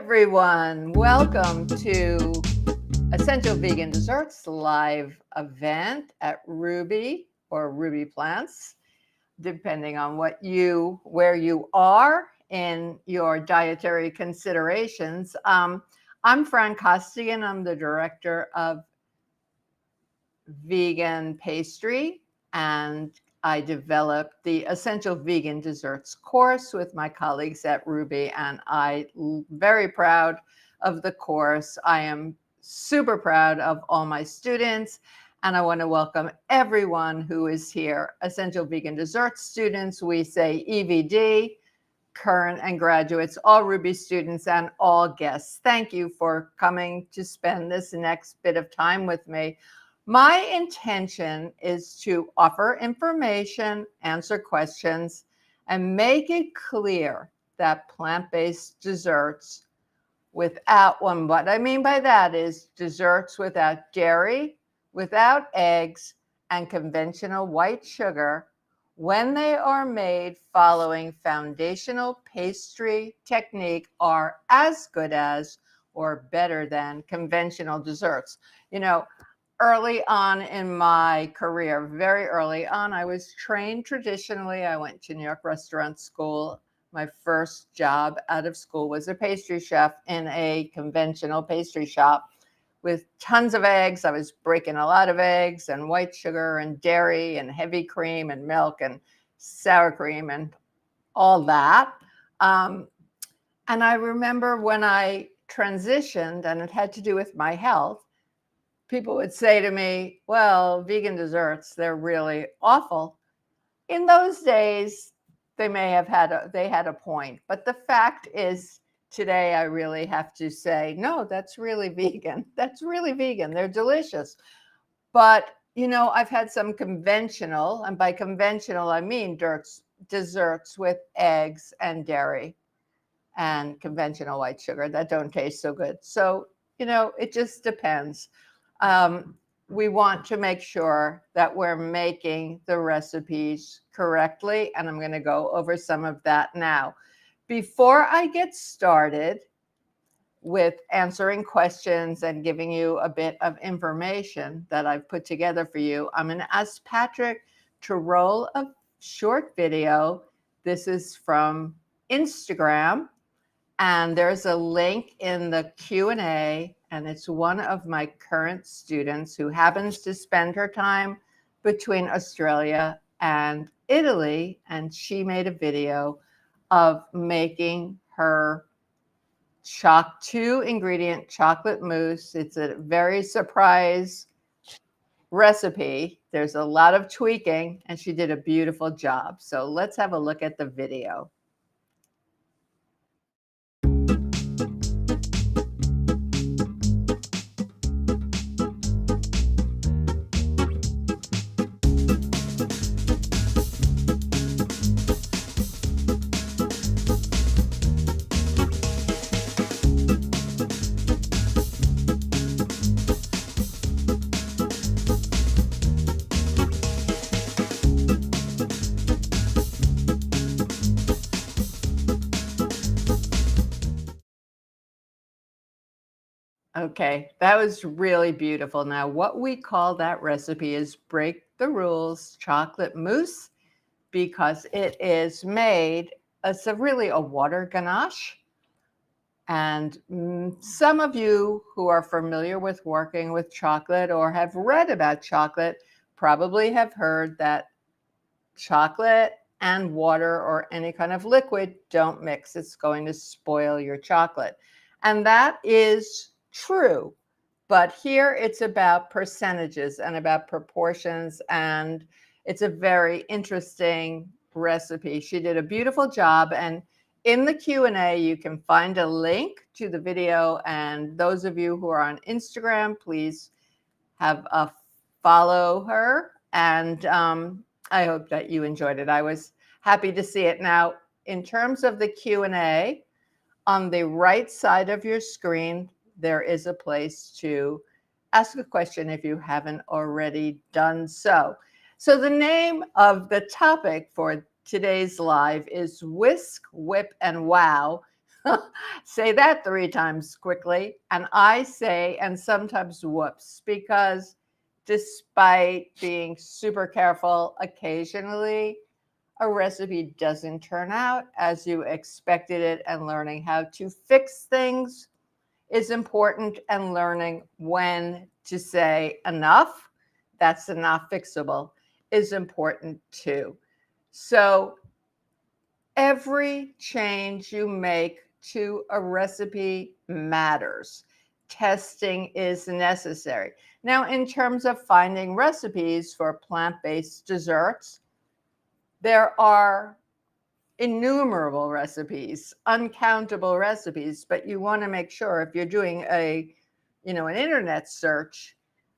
everyone. Welcome to Essential Vegan Desserts live event at Rouxbe or Rouxbe Plants, depending on where you are in your dietary considerations. I'm Fran Costigan. I'm the director of vegan pastry, and I developed the Essential Vegan Desserts course with my colleagues at Rouxbe, and I'm very proud of the course. I am super proud of all my students, and I want to welcome everyone who is here. Essential Vegan Desserts students, we say EVD, current and graduates, all Rouxbe students, and all guests. Thank you for coming to spend this next bit of time with me. My intention is to offer information, answer questions, and make it clear that plant-based desserts without one, what I mean by that is desserts without dairy, without eggs, and conventional white sugar, when they are made following foundational pastry technique, are as good as or better than conventional desserts. You know, early on in my career, very early on, I was trained traditionally. I went to New York Restaurant School. My first job out of school was a pastry chef in a conventional pastry shop with tons of eggs. I was breaking a lot of eggs and white sugar and dairy and heavy cream and milk and sour cream and all that. And I remember when I transitioned, and it had to do with my health, people would say to me, well, vegan desserts, they're really awful. In those days, they had a point. But the fact is, today I really have to say, no, that's really vegan. That's really vegan. They're delicious. But, you know, I've had some conventional, and by conventional, I mean desserts with eggs and dairy and conventional white sugar that don't taste so good. So, you know, it just depends. We want to make sure that we're making the recipes correctly, and I'm going to go over some of that now. Before I get started with answering questions and giving you a bit of information that I've put together for you, I'm going to ask Patrick to roll a short video. This is from Instagram, and there's a link in the Q&A, and it's one of my current students who happens to spend her time between Australia and Italy, and she made a video of making her 2-ingredient chocolate mousse. It's a very surprise recipe. There's a lot of tweaking, and she did a beautiful job. So let's have a look at the video. Okay, that was really beautiful. Now, what we call that recipe is break the rules chocolate mousse, because it is made, it's really a water ganache. And some of you who are familiar with working with chocolate or have read about chocolate probably have heard that chocolate and water or any kind of liquid don't mix. It's going to spoil your chocolate. And that is true. But here it's about percentages and about proportions, and it's a very interesting recipe. She did a beautiful job, and in the Q&A, you can find a link to the video, and those of you who are on Instagram, please have a follow her, and I hope that you enjoyed it. I was happy to see it. Now, in terms of the Q&A, on the right side of your screen, there is a place to ask a question if you haven't already done so. So the name of the topic for today's live is Whisk, Whip, and Wow. Say that 3 times quickly. And I say, and sometimes whoops, because despite being super careful, occasionally a recipe doesn't turn out as you expected it, and learning how to fix things is important, and learning when to say enough, that's not fixable, is important too. So every change you make to a recipe matters. Testing is necessary. Now, in terms of finding recipes for plant-based desserts, there are innumerable recipes, uncountable recipes, but you want to make sure if you're doing an internet search,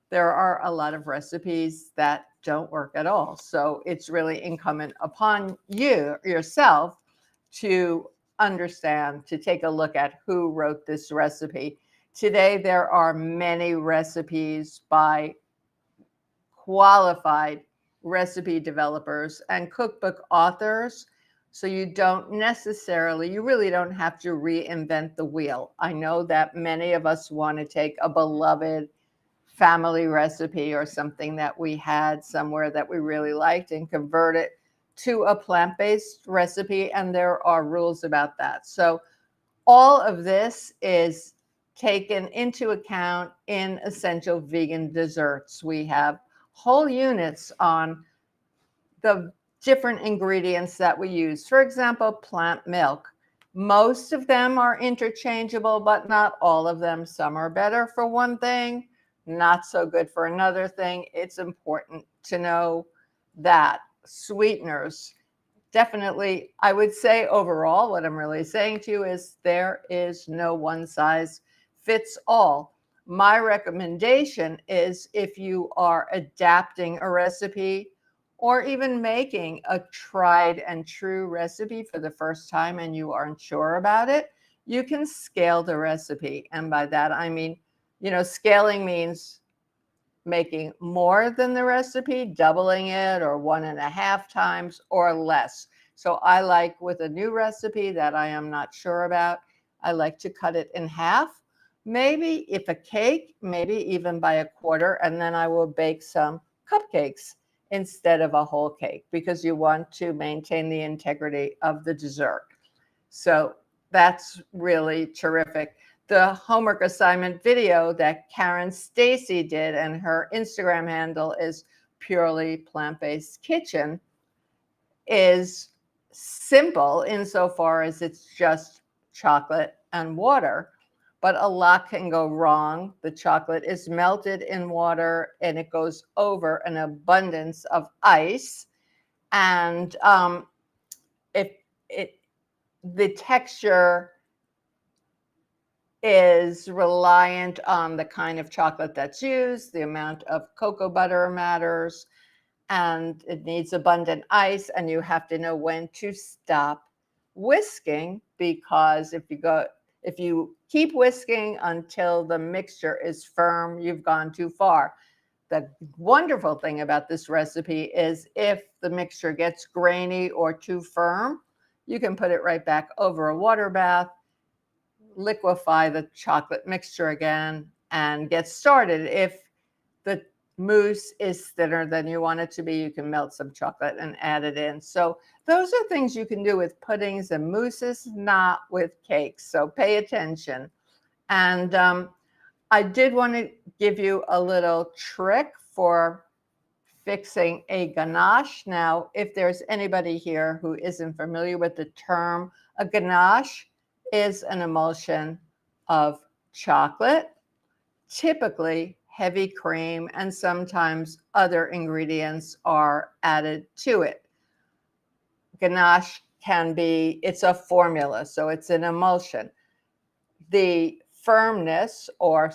there are a lot of recipes that don't work at all. So it's really incumbent upon you yourself to understand, to take a look at who wrote this recipe. Today, there are many recipes by qualified recipe developers and cookbook authors. So you really don't have to reinvent the wheel. I know that many of us want to take a beloved family recipe or something that we had somewhere that we really liked and convert it to a plant-based recipe, and there are rules about that. So all of this is taken into account in Essential Vegan Desserts. We have whole units on the different ingredients that we use. For example, plant milk. Most of them are interchangeable, but not all of them. Some are better for one thing, not so good for another thing. It's important to know that. Sweeteners, definitely, I would say overall, what I'm really saying to you is there is no one size fits all. My recommendation is if you are adapting a recipe or even making a tried and true recipe for the first time and you aren't sure about it, you can scale the recipe. And by that, I mean, scaling means making more than the recipe, doubling it, or 1.5 times or less. So I like, with a new recipe that I am not sure about, I like to cut it in half. Maybe if a cake, maybe even by 1/4, and then I will bake some cupcakes instead of a whole cake, because you want to maintain the integrity of the dessert. So that's really terrific. The homework assignment video that Karen Stacy did, and her Instagram handle is Purely Plant-Based Kitchen, is simple insofar as it's just chocolate and water, but a lot can go wrong. The chocolate is melted in water and it goes over an abundance of ice. And if the texture is reliant on the kind of chocolate that's used, the amount of cocoa butter matters, and it needs abundant ice, and you have to know when to stop whisking, because if you keep whisking until the mixture is firm, you've gone too far. The wonderful thing about this recipe is if the mixture gets grainy or too firm, you can put it right back over a water bath, liquefy the chocolate mixture again, and get started. If the mousse is thinner than you want it to be, you can melt some chocolate and add it in. So those are things you can do with puddings and mousses, not with cakes. So pay attention. And I did want to give you a little trick for fixing a ganache. Now, if there's anybody here who isn't familiar with the term, a ganache is an emulsion of chocolate, typically heavy cream, and sometimes other ingredients are added to it. Ganache it's a formula, so it's an emulsion. The firmness or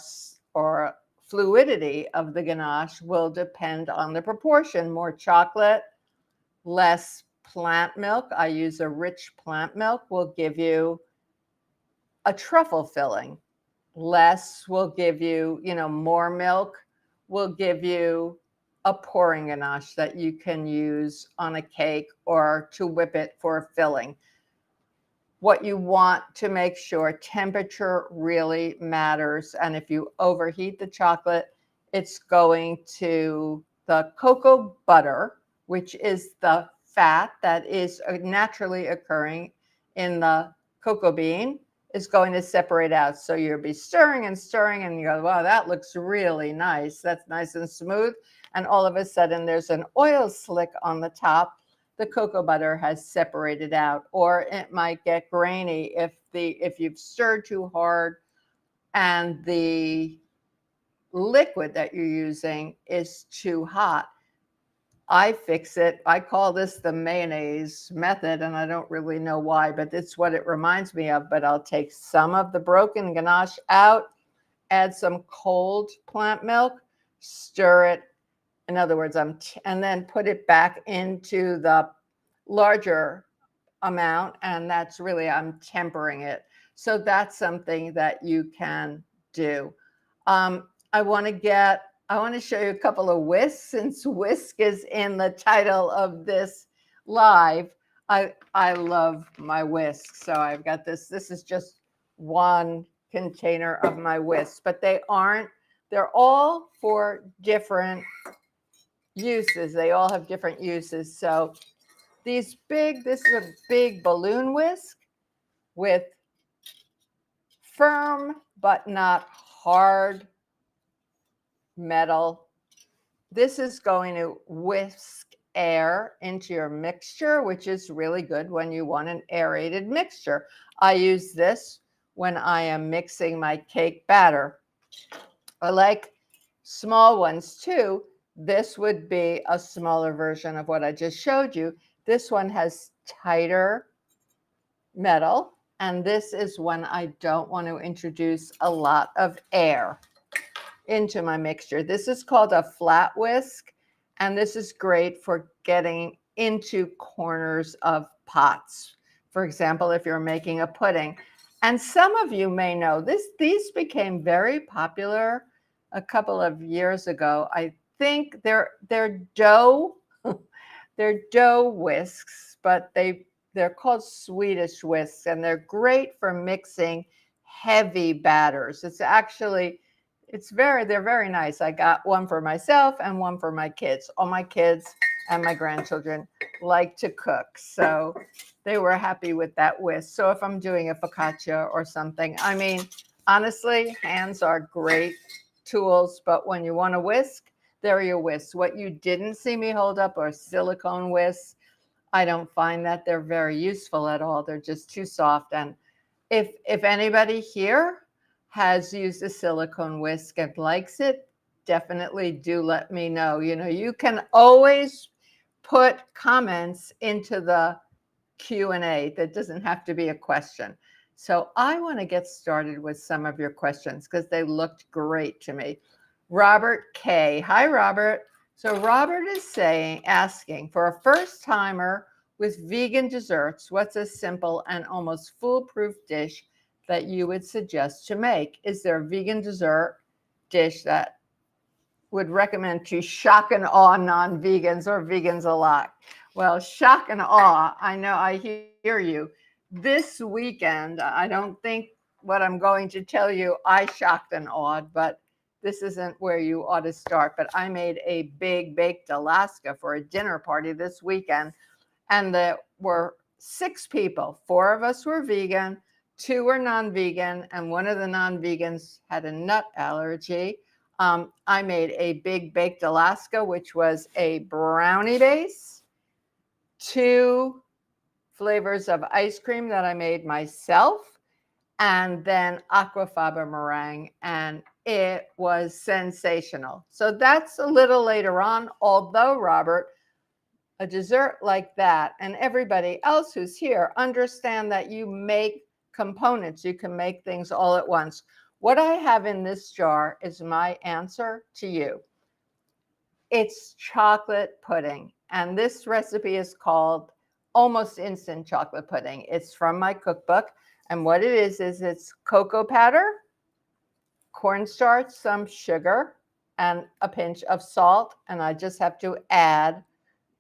fluidity of the ganache will depend on the proportion. More chocolate, less plant milk. I use a rich plant milk, will give you a truffle filling. Less will give you, more milk will give you a pouring ganache that you can use on a cake or to whip it for a filling. what you want to make sure, temperature really matters. And if you overheat the chocolate, it's going to, the cocoa butter, which is the fat that is naturally occurring in the cocoa bean, is going to separate out. So you'll be stirring and stirring and you go, wow, that looks really nice. That's nice and smooth. And all of a sudden there's an oil slick on the top. The cocoa butter has separated out, or it might get grainy if you've stirred too hard and the liquid that you're using is too hot. I fix it. I call this the mayonnaise method, and I don't really know why, but it's what it reminds me of. But I'll take some of the broken ganache out, add some cold plant milk, stir it. In other words, and then put it back into the larger amount, and that's really, I'm tempering it. So that's something that you can do. I want to show you a couple of whisks, since whisk is in the title of this live. I love my whisk. So I've got this. This is just one container of my whisks, but they're all for different uses. They all have different uses. So this is a big balloon whisk with firm but not hard metal. This is going to whisk air into your mixture, which is really good when you want an aerated mixture. I use this when I am mixing my cake batter. I like small ones too. This would be a smaller version of what I just showed you. This one has tighter metal, and this is when I don't want to introduce a lot of air into my mixture. This is called a flat whisk, and this is great for getting into corners of pots. For example, if you're making a pudding. And some of you may know these became very popular a couple of years ago. I think they're dough they're dough whisks, but they're called Swedish whisks, and they're great for mixing heavy batters. They're very nice. I got one for myself and one for my kids. All my kids and my grandchildren like to cook, so they were happy with that whisk. So if I'm doing a focaccia or something, I mean, honestly, hands are great tools, but when you want to whisk, there are your whisks. What you didn't see me hold up are silicone whisks. I don't find that they're very useful at all. They're just too soft. And if anybody here has used a silicone whisk and likes it, definitely do let me know. You know, you can always put comments into the Q&A. That doesn't have to be a question. So I want to get started with some of your questions because they looked great to me. Robert K. Hi, Robert. So Robert is asking, for a first timer with vegan desserts, what's a simple and almost foolproof dish that you would suggest to make? Is there a vegan dessert dish that would recommend to shock and awe non-vegans or vegans alike? Well, shock and awe, I know, I hear you. This weekend, I don't think what I'm going to tell you I shocked and awed, but this isn't where you ought to start. But I made a big baked Alaska for a dinner party this weekend, and there were 6 people. 4 of us were vegan, 2 were non-vegan, and one of the non-vegans had a nut allergy. I made a big baked Alaska, which was a brownie base, 2 flavors of ice cream that I made myself, and then aquafaba meringue, and it was sensational. So that's a little later on, although, Robert, a dessert like that, and everybody else who's here, understand that you make components. You can make things all at once. What I have in this jar is my answer to you. It's chocolate pudding, and this recipe is called almost instant chocolate pudding. It's from my cookbook, and what it is it's cocoa powder, cornstarch, some sugar, and a pinch of salt, and I just have to add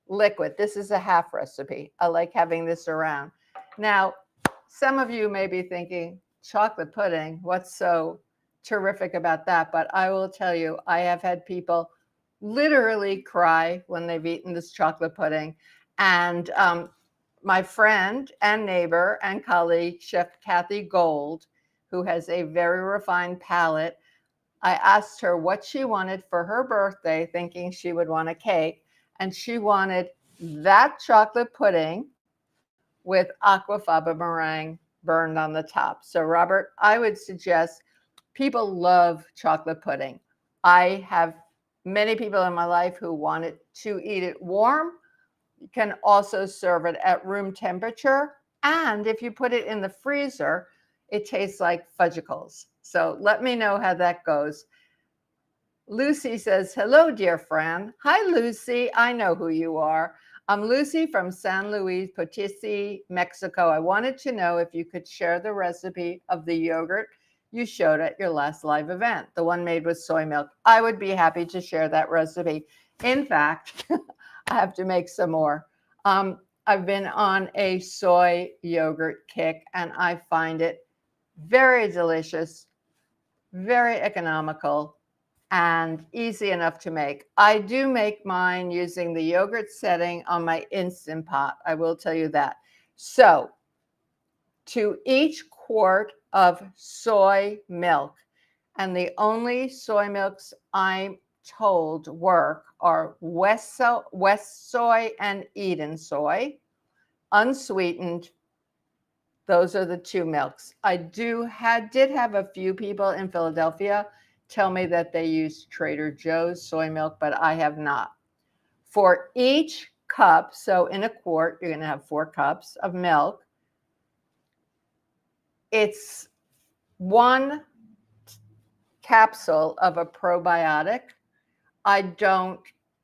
liquid. This is a half recipe. I like having this around. Now, some of you may be thinking, chocolate pudding, what's so terrific about that? But I will tell you, I have had people literally cry when they've eaten this chocolate pudding. And my friend and neighbor and colleague, Chef Kathy Gold, who has a very refined palate, I asked her what she wanted for her birthday, thinking she would want a cake. And she wanted that chocolate pudding with aquafaba meringue burned on the top. So, Robert, I would suggest people love chocolate pudding. I have many people in my life who wanted to eat it warm. You can also serve it at room temperature. And if you put it in the freezer, it tastes like fudgicles. So let me know how that goes. Lucy says, hello, dear Fran. Hi, Lucy. I know who you are. I'm Lucy from San Luis Potosi, Mexico. I wanted to know if you could share the recipe of the yogurt you showed at your last live event, the one made with soy milk. I would be happy to share that recipe. In fact, I have to make some more. I've been on a soy yogurt kick, and I find it very delicious, very economical, and easy enough to make. I do make mine using the yogurt setting on my Instant Pot. I will tell you that. So to each quart of soy milk, and the only soy milks I'm told work are West Soy and Eden Soy, unsweetened. Those are the two milks. I did have a few people in Philadelphia tell me that they use Trader Joe's soy milk, but I have not. For each cup, so in a quart, you're going to have 4 cups of milk. It's 1 capsule of a probiotic. I don't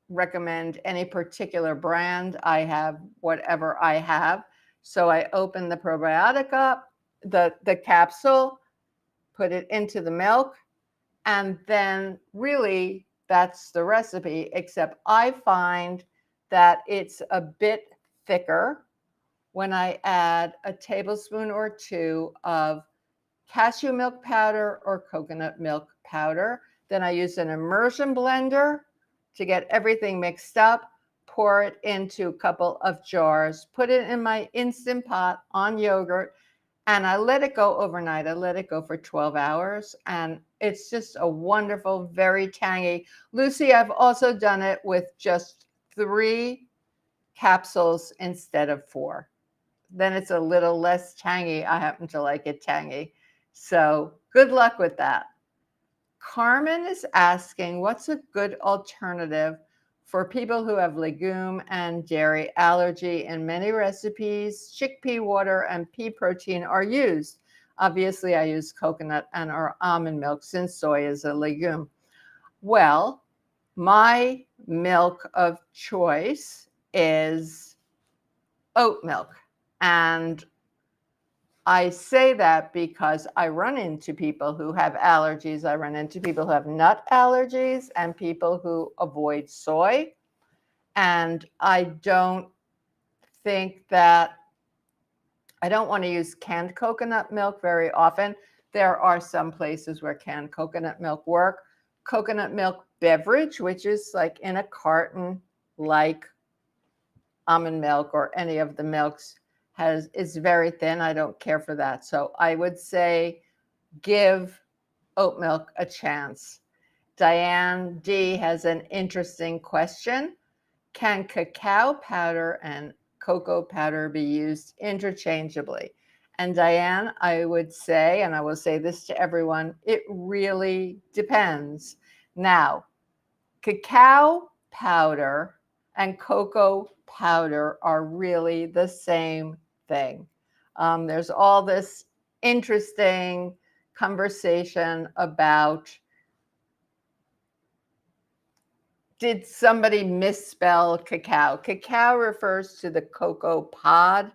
recommend any particular brand. I have whatever I have. So I open the probiotic up, the capsule, put it into the milk, and then really that's the recipe, except I find that it's a bit thicker when I add a tablespoon or 2 of cashew milk powder or coconut milk powder. Then I use an immersion blender to get everything mixed up, pour it into a couple of jars, put it in my Instant Pot on yogurt, and I let it go overnight. I let it go for 12 hours, and it's just a wonderful, very tangy. Lucy, I've also done it with just 3 capsules instead of 4. Then it's a little less tangy. I happen to like it tangy. So good luck with that. Carmen is asking, what's a good alternative for people who have legume and dairy allergy? In many recipes, chickpea water and pea protein are used. Obviously, I use coconut and or almond milk since soy is a legume. Well, my milk of choice is oat milk. And I say that because I run into people who have allergies. I run into people who have nut allergies and people who avoid soy. And I don't want to use canned coconut milk very often. There are some places where canned coconut milk work. Coconut milk beverage, which is like in a carton, like almond milk or any of the milks, is very thin. I don't care for that. So I would say give oat milk a chance. Diane D has an interesting question. Can cacao powder and cocoa powder be used interchangeably? And Diane, I would say, and I will say this to everyone, it really depends. Now, cacao powder and cocoa powder are really the same thing. There's all this interesting conversation about, did somebody misspell cacao? Cacao refers to the cocoa pod,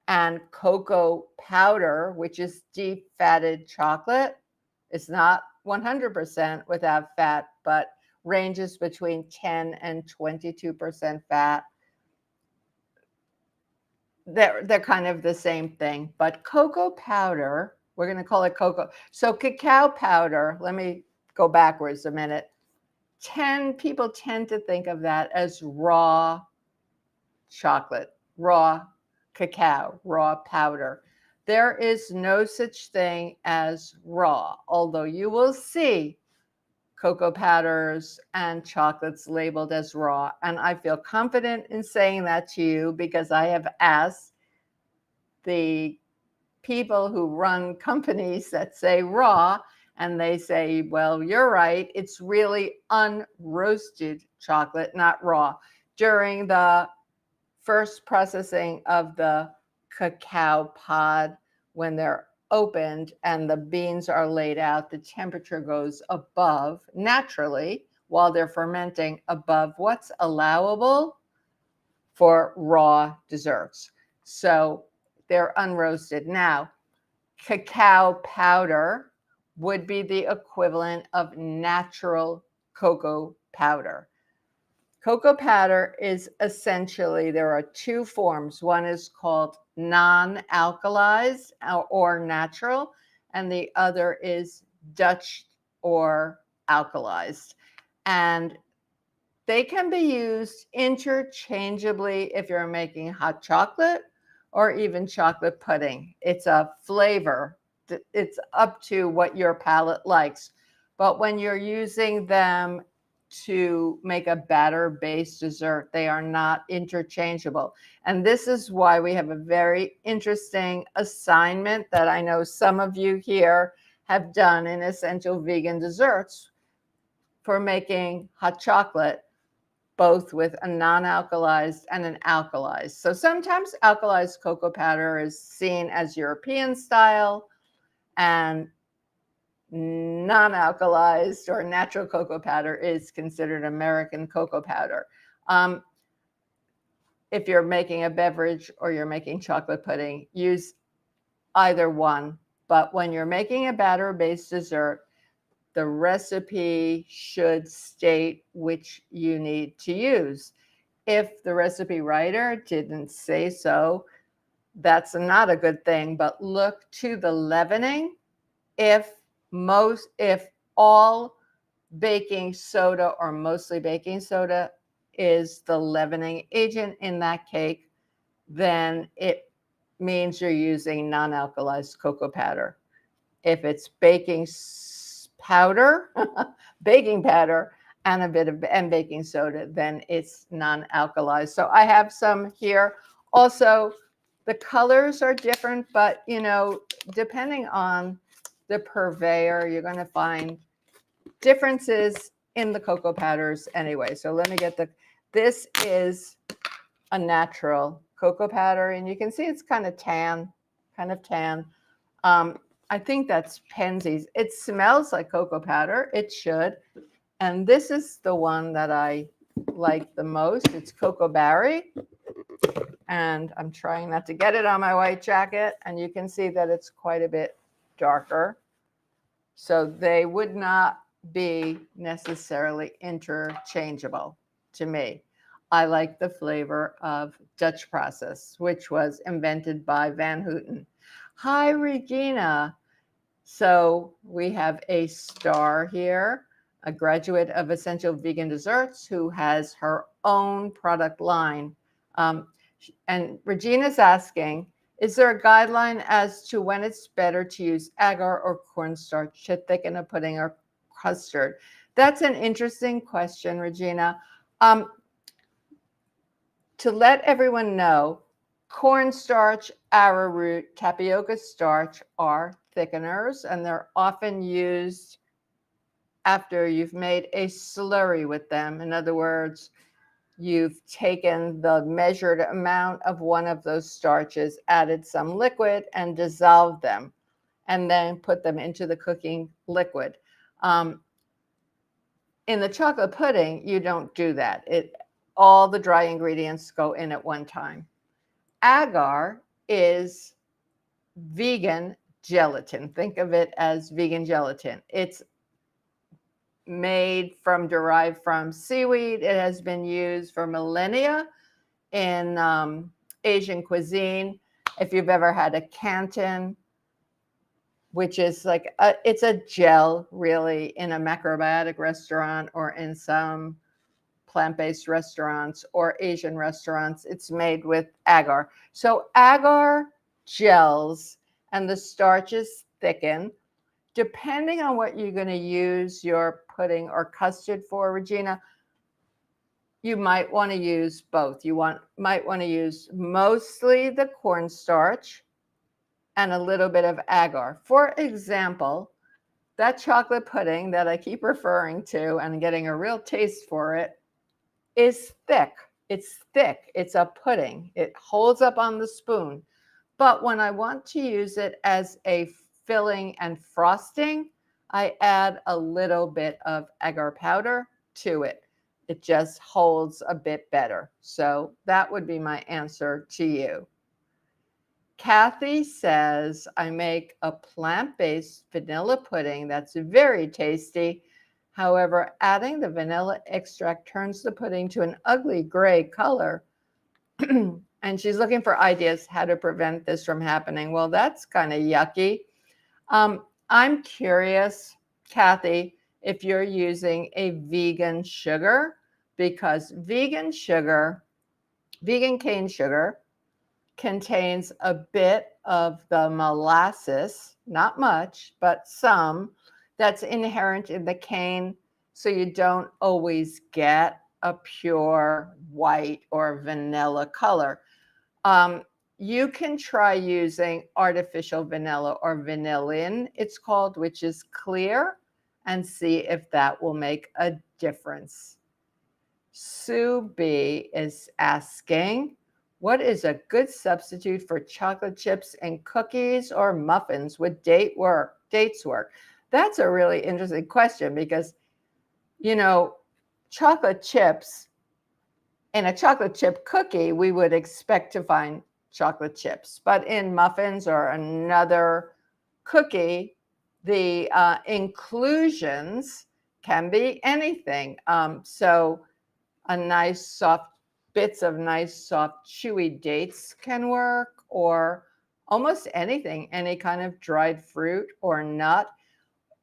and cocoa powder, which is deep fatted chocolate, is not 100% without fat, but ranges between 10 and 22% fat. they're kind of the same thing. But cocoa powder, we're going to call it cocoa. So cacao powder, let me go backwards a minute. People tend to think of that as raw chocolate, raw cacao, raw powder. There is no such thing as raw, although you will see cocoa powders and chocolates labeled as raw. And I feel confident in saying that to you because I have asked the people who run companies that say raw, and they say, well, you're right. It's really unroasted chocolate, not raw. During the first processing of the cacao pod, when they're opened and the beans are laid out, the temperature goes above naturally while they're fermenting above what's allowable for raw desserts. So they're unroasted. Now, cacao powder would be the equivalent of natural cocoa powder. Cocoa powder is essentially, there are two forms. One is called non-alkalized or natural, and the other is Dutch or alkalized. And they can be used interchangeably if you're making hot chocolate or even chocolate pudding. It's a flavor. It's up to what your palate likes. But when you're using them to make a batter-based dessert, they are not interchangeable. And this is why we have a very interesting assignment that I know some of you here have done in Essential Vegan Desserts for making hot chocolate, both with a non-alkalized and an alkalized. So sometimes alkalized cocoa powder is seen as European style, and non-alkalized or natural cocoa powder is considered American cocoa powder. If you're making a beverage or you're making chocolate pudding, use either one. But when you're making a batter-based dessert, the recipe should state which you need to use. If the recipe writer didn't say so, that's not a good thing. But look to the leavening. If all baking soda or mostly baking soda is the leavening agent in that cake, then it means you're using non-alkalized cocoa powder. If it's baking powder, baking powder, and a bit of baking soda, then it's non-alkalized. So I have some here. Also, the colors are different, but depending on the purveyor, you're going to find differences in the cocoa powders anyway. So let me get this is a natural cocoa powder, and you can see it's kind of tan. I think that's Penzies. It smells like cocoa powder. It should. And this is the one that I like the most. It's Cocoa Berry. And I'm trying not to get it on my white jacket. And you can see that it's quite a bit darker. So they would not be necessarily interchangeable to me. I like the flavor of Dutch process, which was invented by Van Houten. Hi, Regina. So we have a star here, a graduate of Essential Vegan Desserts who has her own product line. And Regina's asking, is there a guideline as to when it's better to use agar or cornstarch to thicken a pudding or custard? That's an interesting question, Regina. To let everyone know, cornstarch, arrowroot, tapioca starch are thickeners, and they're often used after you've made a slurry with them. In other words, you've taken the measured amount of one of those starches, added some liquid, and dissolved them, and then put them into the cooking liquid. In the chocolate pudding, you don't do that. All the dry ingredients go in at one time. Agar is vegan gelatin. Think of it as vegan gelatin. It's derived from seaweed. It has been used for millennia in Asian cuisine. If you've ever had a Canton, which is like it's a gel really in a macrobiotic restaurant or in some plant-based restaurants or Asian restaurants, it's made with agar. So agar gels and the starches thicken. Depending on what you're going to use your pudding or custard for, Regina, you might want to use both. Might want to use mostly the cornstarch and a little bit of agar. For example, that chocolate pudding that I keep referring to and getting a real taste for it is thick. It's thick. It's a pudding. It holds up on the spoon. But when I want to use it as a filling and frosting, I add a little bit of agar powder to it. It just holds a bit better. So that would be my answer to you. Kathy says, I make a plant-based vanilla pudding that's very tasty. However, adding the vanilla extract turns the pudding to an ugly gray color. And she's looking for ideas how to prevent this from happening. Well, that's kind of yucky. I'm curious, Kathy, if you're using a vegan sugar, because vegan cane sugar, contains a bit of the molasses, not much, but some, that's inherent in the cane, so you don't always get a pure white or vanilla color. You can try using artificial vanilla or vanillin, it's called, which is clear, and see if that will make a difference. Sue B is asking, what is a good substitute for chocolate chips and cookies or muffins? Would dates work? That's a really interesting question because, you know, chocolate chips, in a chocolate chip cookie, we would expect to find chocolate chips. But in muffins or another cookie, the inclusions can be anything. So a nice soft bits of nice soft chewy dates can work, or almost anything, any kind of dried fruit or nut.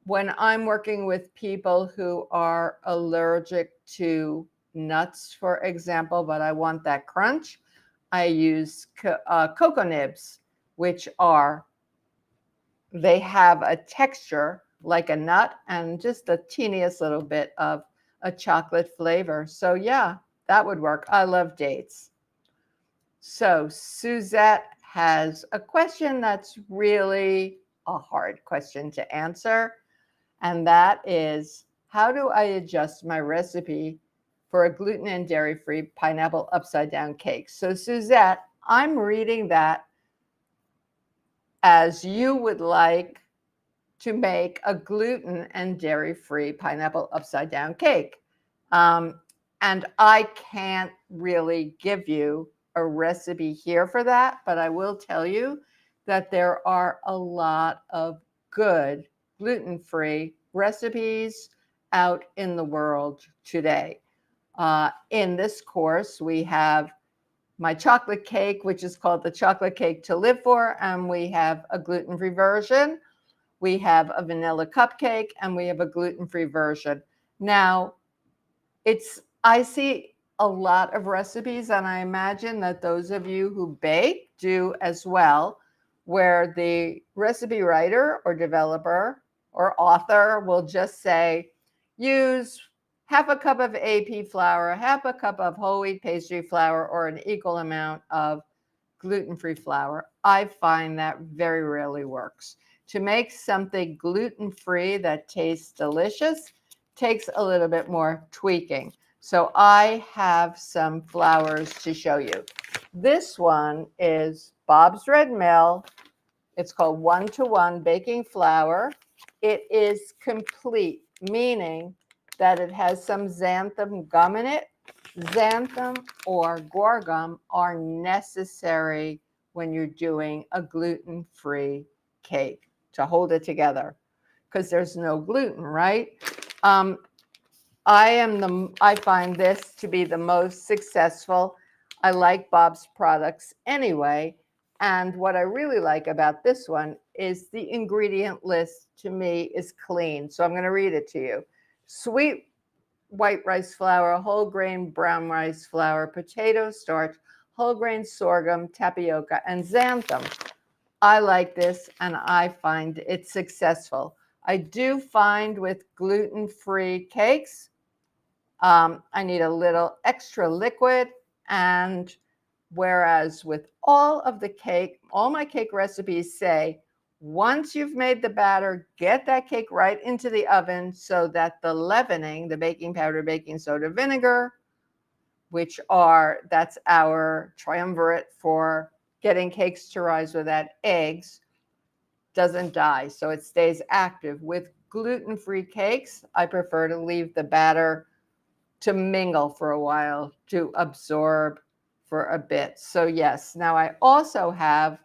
When I'm working with people who are allergic to nuts, for example, but I want that crunch, I use cocoa nibs, which they have a texture like a nut and just the teeniest little bit of a chocolate flavor. So yeah, that would work. I love dates. So Suzette has a question that's really a hard question to answer. And that is, how do I adjust my recipe for a gluten and dairy-free pineapple upside down cake? So Suzette, I'm reading that as you would like to make a gluten and dairy-free pineapple upside down cake. And I can't really give you a recipe here for that, but I will tell you that there are a lot of good gluten-free recipes out in the world today. In this course, we have my chocolate cake, which is called the chocolate cake to live for, and we have a gluten-free version. We have a vanilla cupcake, and we have a gluten-free version. Now, I see a lot of recipes, and I imagine that those of you who bake do as well, where the recipe writer or developer or author will just say, use half a cup of AP flour, half a cup of whole wheat pastry flour, or an equal amount of gluten-free flour. I find that very rarely works. To make something gluten-free that tastes delicious takes a little bit more tweaking. So I have some flours to show you. This one is Bob's Red Mill. It's called 1-to-1 baking flour. It is complete, meaning that it has some xanthan gum in it. Xanthan or guar gum are necessary when you're doing a gluten-free cake to hold it together because there's no gluten, right? I find this to be the most successful. I like Bob's products anyway. And what I really like about this one is the ingredient list to me is clean. So I'm going to read it to you. Sweet white rice flour, whole grain brown rice flour, potato starch, whole grain sorghum, tapioca, and xanthan. I like this and I find it successful. I do find with gluten-free cakes, I need a little extra liquid. And whereas with all of the cake, all my cake recipes say, once you've made the batter, get that cake right into the oven so that the leavening, the baking powder, baking soda, vinegar, that's our triumvirate for getting cakes to rise without eggs, doesn't die. So it stays active. With gluten-free cakes, I prefer to leave the batter to mingle for a while, to absorb for a bit. So yes, now I also have,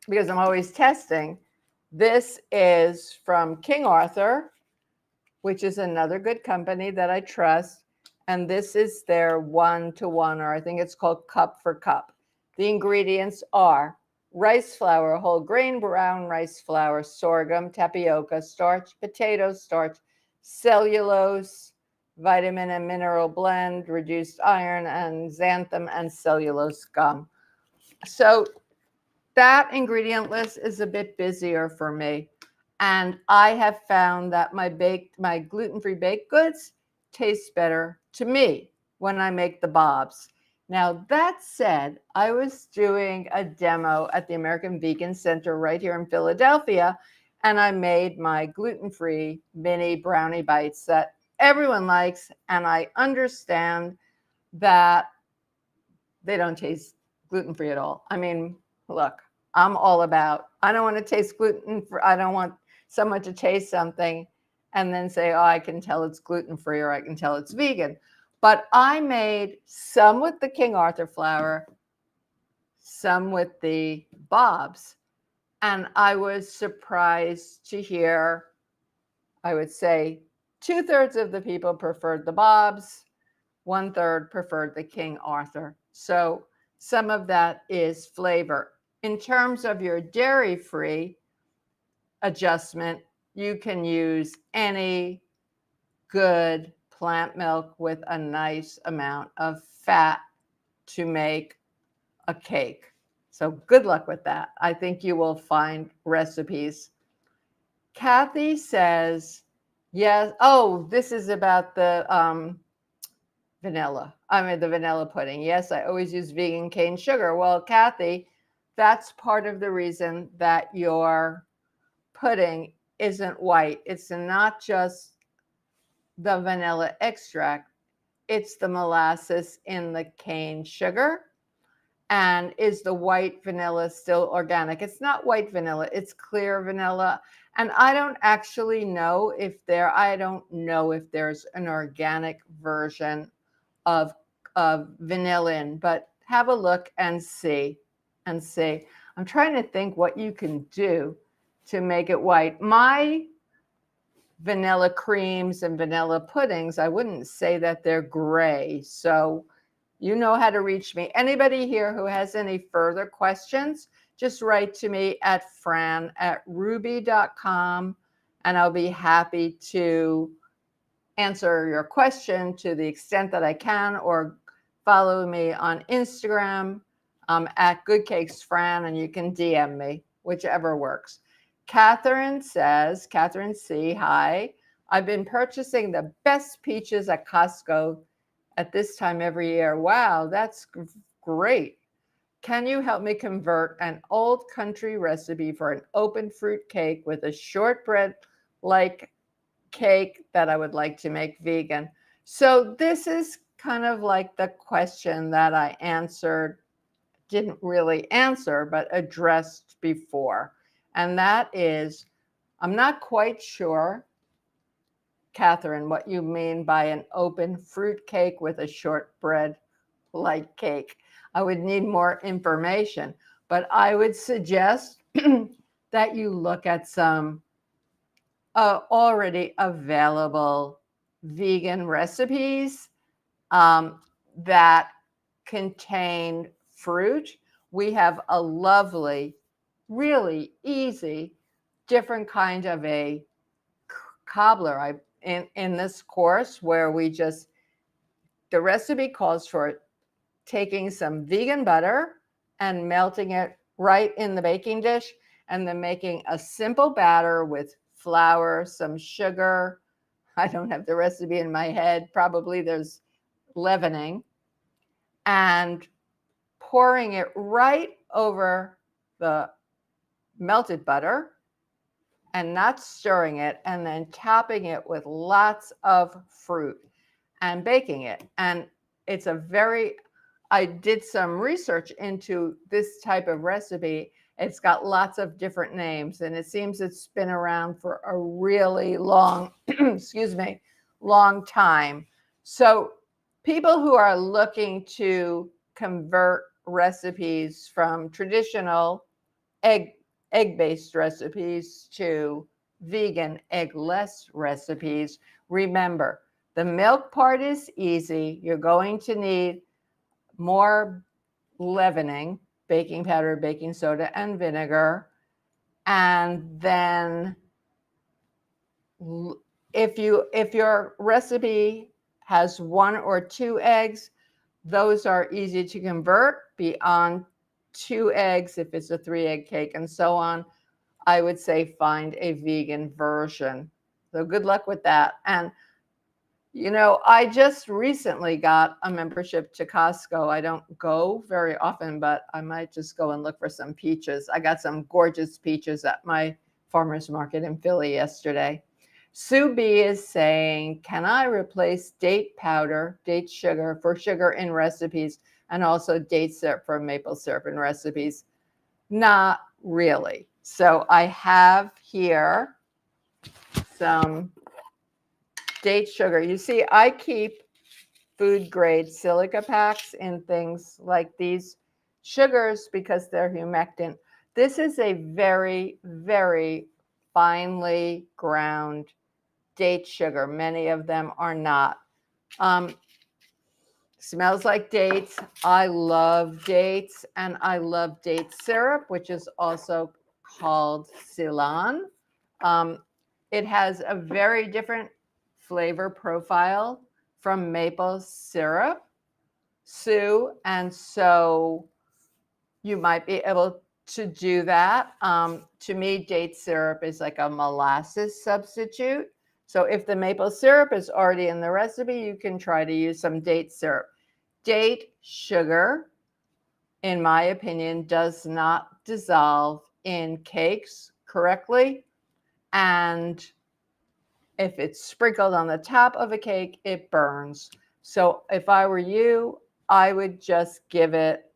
because I'm always testing, this is from King Arthur, which is another good company that I trust. And this is their 1-to-1, or I think it's called cup for cup. The ingredients are rice flour, whole grain brown rice flour, sorghum, tapioca, starch, potato starch, cellulose, vitamin and mineral blend, reduced iron, and xanthan and cellulose gum. So that ingredient list is a bit busier for me. And I have found that my gluten-free baked goods taste better to me when I make the bobs. Now, that said, I was doing a demo at the American Vegan Center right here in Philadelphia, and I made my gluten-free mini brownie bites that everyone likes, and I understand that they don't taste gluten-free at all. I mean, look, I'm all about, I don't want to taste gluten-free. I don't want someone to taste something and then say, oh, I can tell it's gluten-free or I can tell it's vegan. But I made some with the King Arthur flour, some with the Bob's, and I was surprised to hear, I would say 2/3 of the people preferred the Bob's, 1/3 preferred the King Arthur. So some of that is flavor. In terms of your dairy-free adjustment, you can use any good plant milk with a nice amount of fat to make a cake. So good luck with that. I think you will find recipes. Kathy says, yes. Oh, this is about the vanilla. I mean, the vanilla pudding. Yes, I always use vegan cane sugar. Well, Kathy, that's part of the reason that your pudding isn't white. It's not just the vanilla extract, it's the molasses in the cane sugar. And is the white vanilla still organic? It's not white vanilla, it's clear vanilla. And I don't actually know if there's an organic version of vanillin, but have a look and see. I'm trying to think what you can do to make it white. My vanilla creams and vanilla puddings, I wouldn't say that they're gray. So you know how to reach me. Anybody here who has any further questions, just write to me at fran@rouxbe.com, and I'll be happy to answer your question to the extent that I can, or follow me on Instagram at Good Cakes Fran, and you can DM me, whichever works. Catherine says, Catherine C, hi. I've been purchasing the best peaches at Costco at this time every year. Wow, that's great. Can you help me convert an old country recipe for an open fruit cake with a shortbread-like cake that I would like to make vegan? So this is kind of like the question that I didn't really answer, but addressed before. And that is, I'm not quite sure, Catherine, what you mean by an open fruit cake with a shortbread-like cake. I would need more information, but I would suggest that you look at some already available vegan recipes that contain fruit. We have a lovely, really easy, different kind of a cobbler in this course where the recipe calls for taking some vegan butter and melting it right in the baking dish, and then making a simple batter with flour, some sugar. I don't have the recipe in my head. Probably there's leavening, and pouring it right over the melted butter and not stirring it, and then topping it with lots of fruit and baking it. And it's I did some research into this type of recipe. It's got lots of different names, and it seems it's been around for a really long, excuse me, long time. So people who are looking to convert recipes from traditional egg-based recipes to vegan eggless recipes, remember, the milk part is easy. You're going to need more leavening, baking powder, baking soda, and vinegar. And then if your recipe has 1 or 2 eggs, those are easy to convert beyond 2 eggs if it's a 3-egg cake, and so on. I would say find a vegan version. So good luck with that. And I just recently got a membership to Costco. I don't go very often, but I might just go and look for some peaches. I got some gorgeous peaches at my farmer's market in Philly yesterday. Sue B is saying, can I replace date powder, date sugar for sugar in recipes, and also date syrup for maple syrup in recipes? Not really. So I have here some date sugar. You see, I keep food grade silica packs in things like these sugars because they're humectant. This is a very, very finely ground date sugar. Many of them are not. Smells like dates. I love dates, and I love date syrup, which is also called Ceylon. It has a very different flavor profile from maple syrup, Sue, and so you might be able to do that. To me, date syrup is like a molasses substitute. So if the maple syrup is already in the recipe, you can try to use some date syrup. Date sugar, in my opinion, does not dissolve in cakes correctly. And if it's sprinkled on the top of a cake, it burns. So if I were you, I would just give it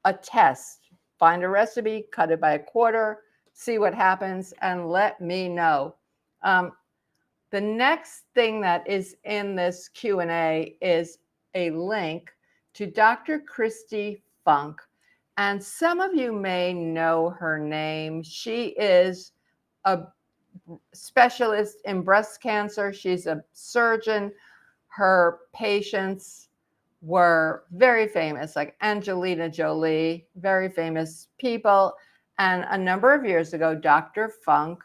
a test. Find a recipe, cut it by 1/4, see what happens, and let me know. The next thing that is in this Q&A is a link to Dr. Christy Funk. And some of you may know her name. She is a specialist in breast cancer. She's a surgeon. Her patients were very famous, like Angelina Jolie, very famous people. And a number of years ago, Dr. Funk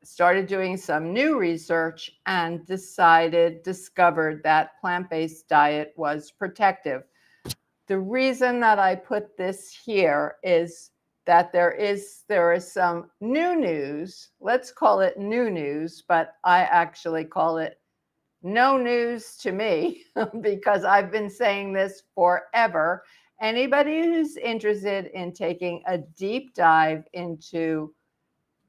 started doing some new research and discovered that plant-based diet was protective. The reason that I put this here is that there is some new news. Let's call it new news, but I actually call it no news to me because I've been saying this forever. Anybody who's interested in taking a deep dive into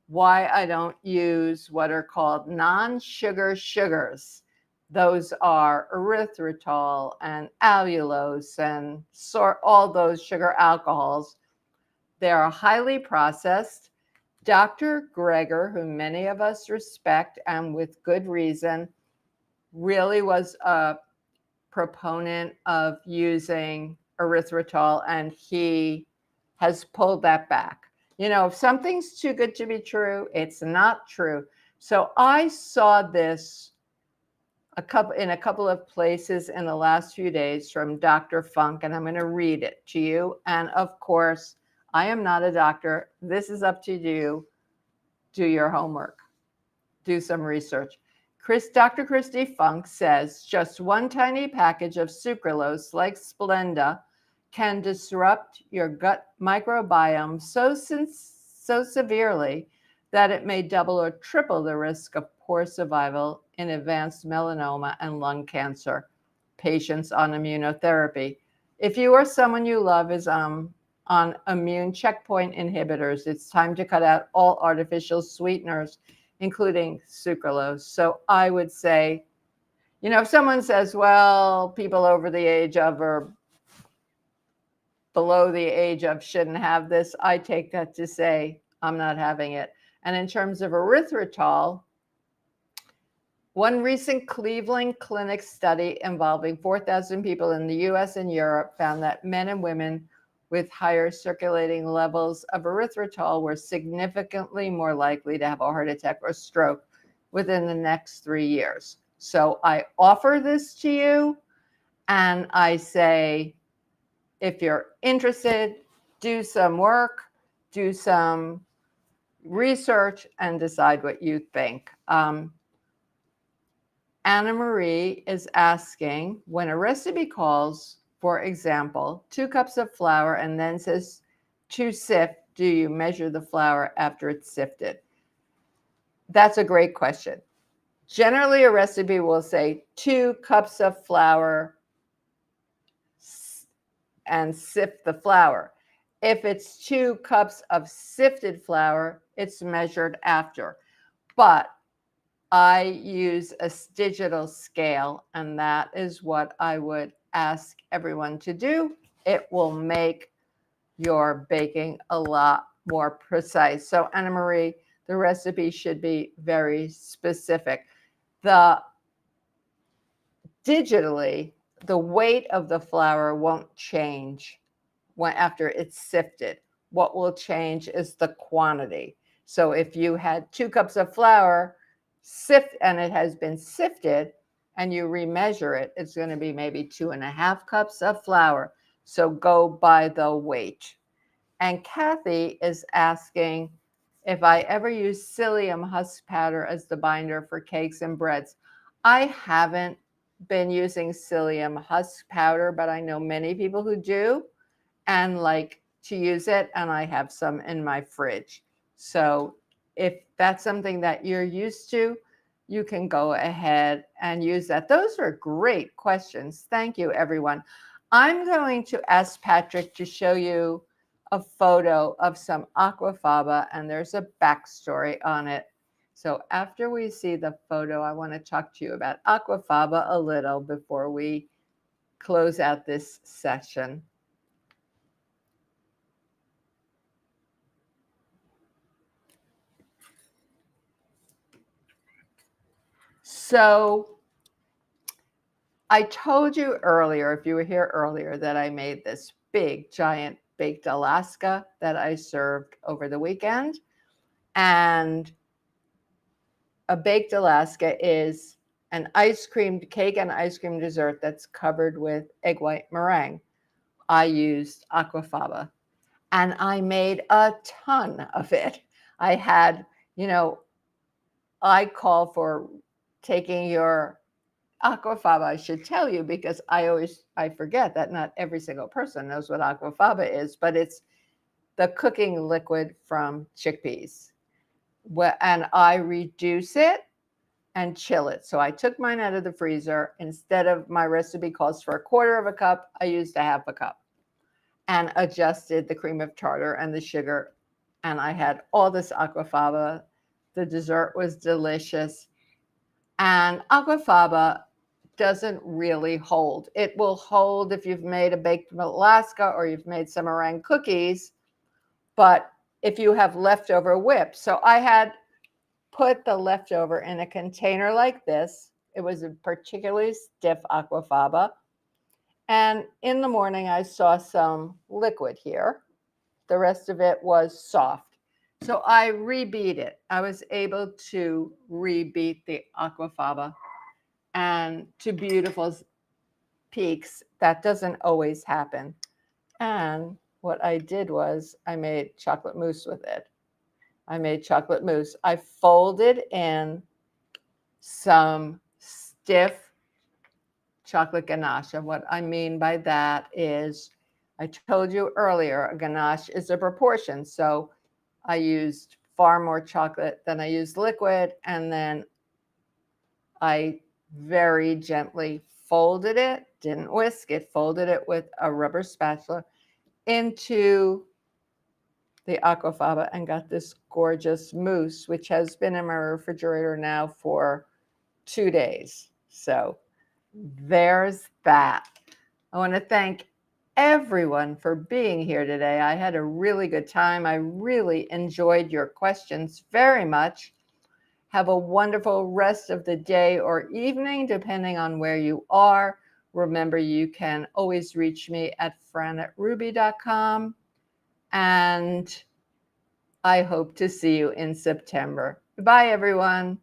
why I don't use what are called non-sugar sugars. Those are erythritol and allulose and all those sugar alcohols. They are highly processed. Dr. Greger, who many of us respect and with good reason, really was a proponent of using erythritol, and he has pulled that back. If something's too good to be true, it's not true. So I saw this in a couple of places in the last few days from Dr. Funk, and I'm going to read it to you. And of course, I am not a doctor. This is up to you. Do your homework. Do some research. Dr. Christy Funk says just one tiny package of sucralose like Splenda can disrupt your gut microbiome so severely that it may double or triple the risk of poor survival in advanced melanoma and lung cancer patients on immunotherapy. If you or someone you love is on immune checkpoint inhibitors, it's time to cut out all artificial sweeteners, including sucralose. So I would say, if someone says, well, people over the age of or below the age of shouldn't have this, I take that to say I'm not having it. And in terms of erythritol, one recent Cleveland Clinic study involving 4,000 people in the US and Europe found that men and women with higher circulating levels of erythritol were significantly more likely to have a heart attack or stroke within the next 3 years. So I offer this to you and I say, if you're interested, do some work, do some research, and decide what you think. Anna Marie is asking, when a recipe calls, for example, 2 cups of flour and then says to sift, do you measure the flour after it's sifted? That's a great question. Generally, a recipe will say 2 cups of flour and sift the flour. If it's 2 cups of sifted flour, it's measured after. But I use a digital scale, and that is what I would ask everyone to do. It will make your baking a lot more precise. So Anna Marie, the recipe should be very specific. Digitally, the weight of the flour won't change after it's sifted. What will change is the quantity. So if you had 2 cups of flour, and it has been sifted, and you remeasure it, it's going to be maybe 2.5 cups of flour. So go by the weight. And Kathy is asking if I ever use psyllium husk powder as the binder for cakes and breads. I haven't been using psyllium husk powder, but I know many people who do and like to use it, and I have some in my fridge. So if that's something that you're used to, you can go ahead and use that. Those are great questions. Thank you, everyone. I'm going to ask Patrick to show you a photo of some aquafaba, and there's a backstory on it. So after we see the photo, I want to talk to you about aquafaba a little before we close out this session. So I told you earlier, if you were here earlier, that I made this big, giant baked Alaska that I served over the weekend. And a baked Alaska is an ice cream cake and ice cream dessert that's covered with egg white meringue. I used aquafaba and I made a ton of it. I had, I call for taking your aquafaba, I should tell you, because I forget that not every single person knows what aquafaba is, but it's the cooking liquid from chickpeas. And I reduce it and chill it. So I took mine out of the freezer. Instead of my recipe calls for 1/4 cup, I used 1/2 cup and adjusted the cream of tartar and the sugar. And I had all this aquafaba. The dessert was delicious. And aquafaba doesn't really hold. It will hold if you've made a baked Alaska or you've made some meringue cookies, but if you have leftover whip. So I had put the leftover in a container like this. It was a particularly stiff aquafaba. And in the morning, I saw some liquid here. The rest of it was soft. So I rebeat it. I was able to rebeat the aquafaba. and to beautiful peaks. That doesn't always happen. And what I did was I made chocolate mousse with it. I made chocolate mousse. I folded in some stiff chocolate ganache. And what I mean by that is, I told you earlier, a ganache is a proportion. So I used far more chocolate than I used liquid. And then I very gently folded it, didn't whisk it, folded it with a rubber spatula into the aquafaba and got this gorgeous mousse, which has been in my refrigerator now for 2 days. So there's that. I want to thank everyone for being here today. I had a really good time. I really enjoyed your questions very much. Have a wonderful rest of the day or evening, depending on where you are. Remember, you can always reach me at fran@rouxbe.com. And I hope to see you in September. Goodbye, everyone.